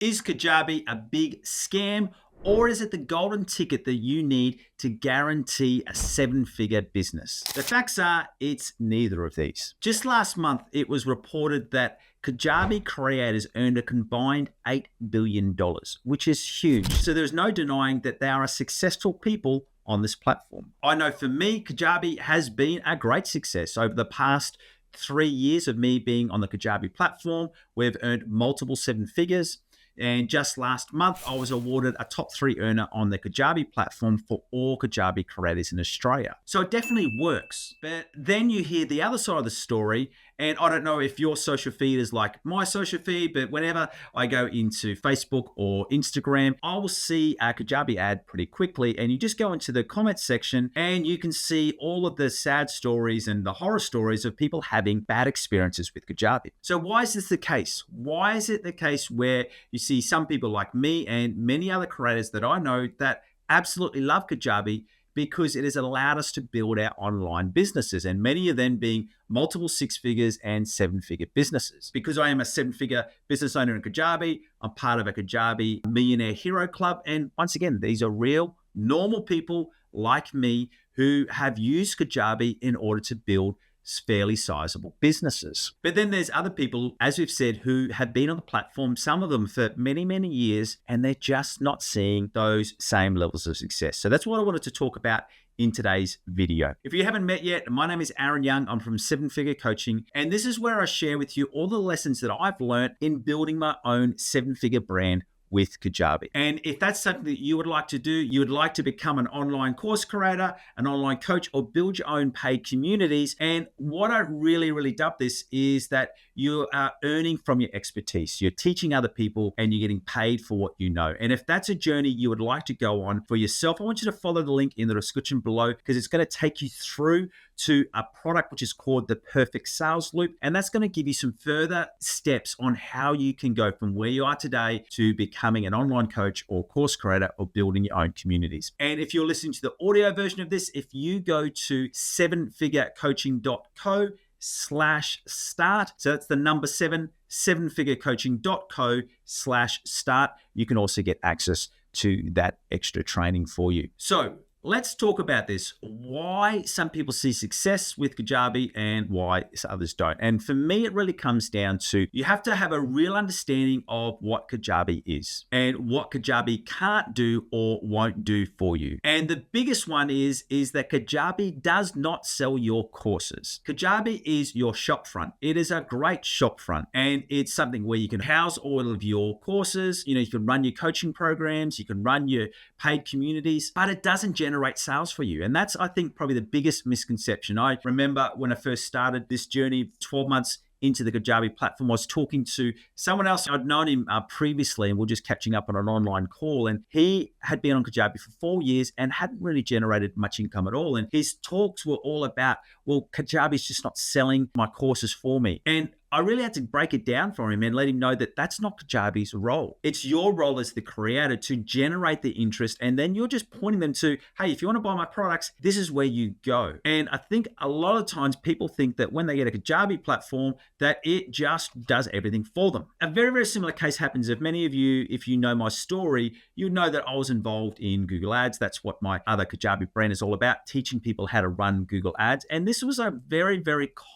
Is Kajabi a big scam, or is it the golden ticket that you need to guarantee a seven-figure business? The facts are it's neither of these. Just last month, it was reported that Kajabi creators earned a combined $8 billion, which is huge. So there's no denying that they are successful people on this platform. I know for me, Kajabi has been a great success over the past 3 years of me being on the Kajabi platform. We've earned multiple seven figures. And just last month, I was awarded a top 3 earner on the Kajabi platform for all Kajabi creators in Australia. So it definitely works. But then you hear the other side of the story. And I don't know if your social feed is like my social feed, but whenever I go into Facebook or Instagram, I will see a Kajabi ad pretty quickly. And you just go into the comments section and you can see all of the sad stories and the horror stories of people having bad experiences with Kajabi. So why is this the case? Why is it the case where you see some people like me and many other creators that I know that absolutely love Kajabi because it has allowed us to build our online businesses, and many of them being multiple six figures and seven-figure businesses. Because I am a seven-figure business owner in Kajabi, I'm part of a Kajabi Millionaire Hero Club, and once again, these are real, normal people like me who have used Kajabi in order to build fairly sizable businesses. But then there's other people, as we've said, who have been on the platform, some of them for many, many years, and they're just not seeing those same levels of success. So that's what I wanted to talk about in today's video. If you haven't met yet, my name is Aaron Young. I'm from Seven Figure Coaching, and this is where I share with you all the lessons that I've learned in building my own seven-figure brand with Kajabi. And if that's something that you would like to do, you would like to become an online course creator, an online coach, or build your own paid communities. And what I really dub this is that you are earning from your expertise. You're teaching other people and you're getting paid for what you know. And if that's a journey you would like to go on for yourself, I want you to follow the link in the description below because it's going to take you through to a product which is called the Perfect Sales Loop. And that's going to give you some further steps on how you can go from where you are today to becoming an online coach or course creator or building your own communities. And if you're listening to the audio version of this, if you go to sevenfigurecoaching.co/start, so that's the number 7, sevenfigurecoaching.co/start, you can also get access to that extra training for you. So let's talk about this, why some people see success with Kajabi and why others don't. And for me, it really comes down to you have to have a real understanding of what Kajabi is and what Kajabi can't do or won't do for you. And the biggest one is that Kajabi does not sell your courses. Kajabi is your shop front. It is a great shop front, and it's something where you can house all of your courses. You can run your coaching programs, you can run your paid communities, but it doesn't generate sales for you. And that's, I think, probably the biggest misconception. I remember when I first started this journey 12 months into the Kajabi platform, I was talking to someone else. I'd known him previously, and we we're just catching up on an online call. And he had been on Kajabi for 4 years and hadn't really generated much income at all. And his talks were all about, well, Kajabi's just not selling my courses for me. And I really had to break it down for him and let him know that that's not Kajabi's role. It's your role as the creator to generate the interest, and then you're just pointing them to, hey, if you want to buy my products, this is where you go. And I think a lot of times people think that when they get a Kajabi platform, that it just does everything for them. A very similar case happens if many of you, if you know my story, you know that I was involved in Google Ads. That's what my other Kajabi brand is all about, teaching people how to run Google Ads. And this was a very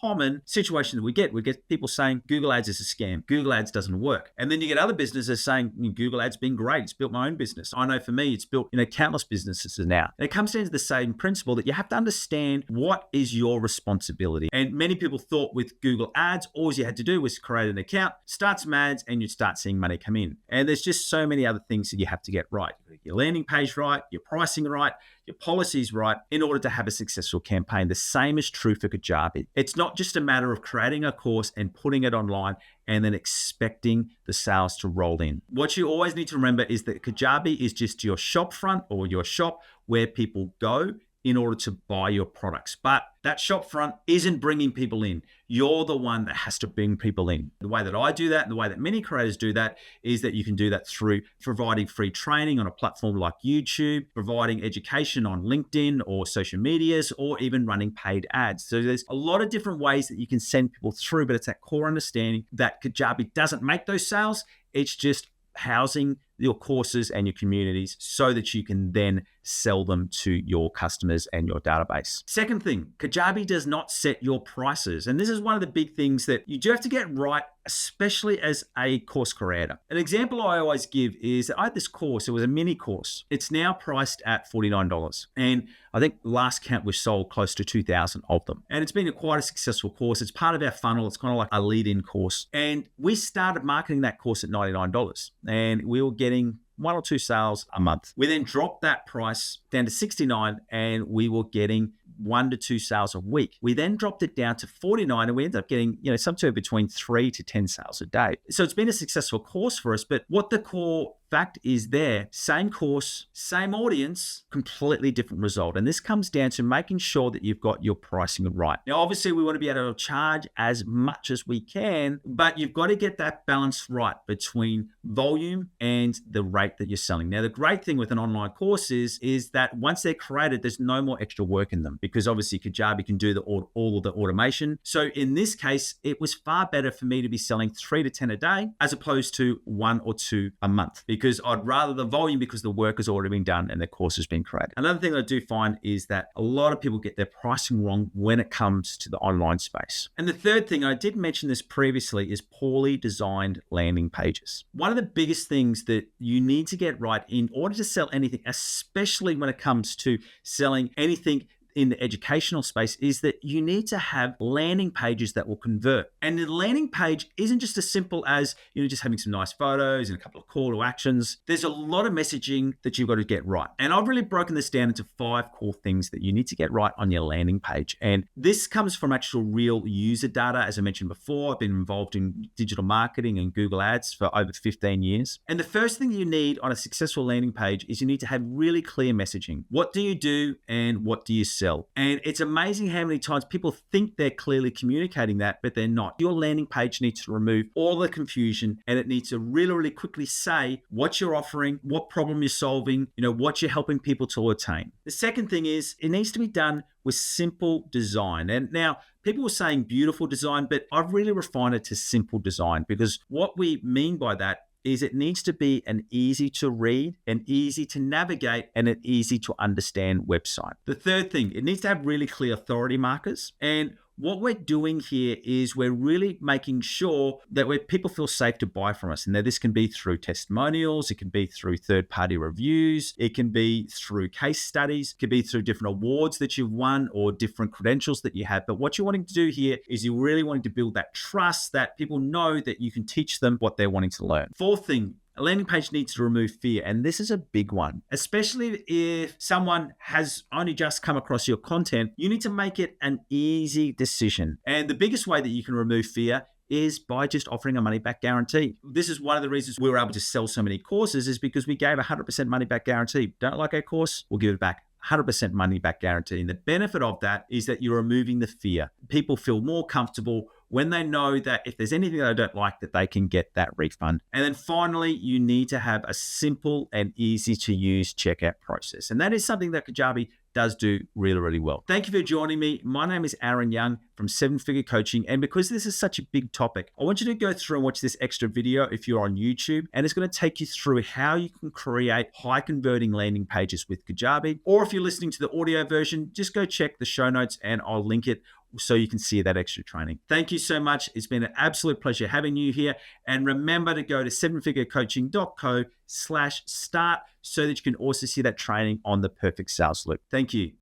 common situation that we get. We get people saying Google Ads is a scam. Google Ads doesn't work. And then you get other businesses saying Google Ads been great. It's built my own business. I know for me, it's built countless businesses now. And it comes down to the same principle that you have to understand what is your responsibility. And many people thought with Google Ads, all you had to do was create an account, start some ads, and you'd start seeing money come in. And there's just so many other things that you have to get right. Your landing page right, your pricing right, your policies right in order to have a successful campaign. The same is true for Kajabi. It's not just a matter of creating a course and putting it online and then expecting the sales to roll in. What you always need to remember is that Kajabi is just your shop front or your shop where people go in order to buy your products. But that shop front isn't bringing people in. You're the one that has to bring people in. The way that I do that and the way that many creators do that is that you can do that through providing free training on a platform like YouTube, providing education on LinkedIn or social medias, or even running paid ads. So there's a lot of different ways that you can send people through, but it's that core understanding that Kajabi doesn't make those sales. It's just housing your courses and your communities so that you can then sell them to your customers and your database. Second thing, Kajabi does not set your prices. And this is one of the big things that you do have to get right, especially as a course creator. An example I always give is that I had this course, it was a mini course. It's now priced at $49. And I think last count we sold close to 2,000 of them. And it's been quite a successful course. It's part of our funnel. It's kind of like a lead-in course. And we started marketing that course at $99. And we were getting 1 or 2 sales a month. We then dropped that price down to $69 and we were getting 1 to 2 sales a week. We then dropped it down to $49 and we ended up getting, somewhere between 3 to 10 sales a day. So it's been a successful course for us, but what the core fact is there, same course, same audience, completely different result. And this comes down to making sure that you've got your pricing right. Now, obviously we want to be able to charge as much as we can, but you've got to get that balance right between volume and the rate that you're selling. Now, the great thing with an online course is that once they're created, there's no more extra work in them because obviously Kajabi can do all of the automation. So in this case, it was far better for me to be selling 3 to 10 a day as opposed to 1 or 2 a month, because I'd rather the volume because the work has already been done and the course has been created. Another thing that I do find is that a lot of people get their pricing wrong when it comes to the online space. And the third thing, I did mention this previously, is poorly designed landing pages. One of the biggest things that you need to get right in order to sell anything, especially when it comes to selling anything in the educational space, is that you need to have landing pages that will convert. And the landing page isn't just as simple as, just having some nice photos and a couple of call to actions. There's a lot of messaging that you've got to get right. And I've really broken this down into 5 core things that you need to get right on your landing page. And this comes from actual real user data. As I mentioned before, I've been involved in digital marketing and Google Ads for over 15 years. And the first thing you need on a successful landing page is you need to have really clear messaging. What do you do and what do you sell? And it's amazing how many times people think they're clearly communicating that, but they're not. Your landing page needs to remove all the confusion and it needs to really, really quickly say what you're offering, what problem you're solving, what you're helping people to attain. The second thing is it needs to be done with simple design. And now people were saying beautiful design, but I've really refined it to simple design, because what we mean by that is it needs to be an easy to read, an easy to navigate, and an easy to understand website. The third thing, it needs to have really clear authority markers. And what we're doing here is we're really making sure that people feel safe to buy from us. And now this can be through testimonials, it can be through third-party reviews, it can be through case studies, it can be through different awards that you've won or different credentials that you have. But what you're wanting to do here is you're really wanting to build that trust that people know that you can teach them what they're wanting to learn. Fourth thing, a landing page needs to remove fear. And this is a big one, especially if someone has only just come across your content. You need to make it an easy decision. And the biggest way that you can remove fear is by just offering a money back guarantee. This is one of the reasons we were able to sell so many courses, is because we gave 100% money back guarantee. Don't like our course? We'll give it back. 100% money back guarantee. And the benefit of that is that you're removing the fear. People feel more comfortable when they know that if there's anything that they don't like, that they can get that refund. And then finally, you need to have a simple and easy to use checkout process. And that is something that Kajabi does do really, really well. Thank you for joining me. My name is Aaron Young from 7-Figure Coaching. And because this is such a big topic, I want you to go through and watch this extra video if you're on YouTube. And it's going to take you through how you can create high converting landing pages with Kajabi. Or if you're listening to the audio version, just go check the show notes and I'll link it so you can see that extra training. Thank you so much. It's been an absolute pleasure having you here. And remember to go to 7figurecoaching.co/start so that you can also see that training on the perfect sales loop. Thank you.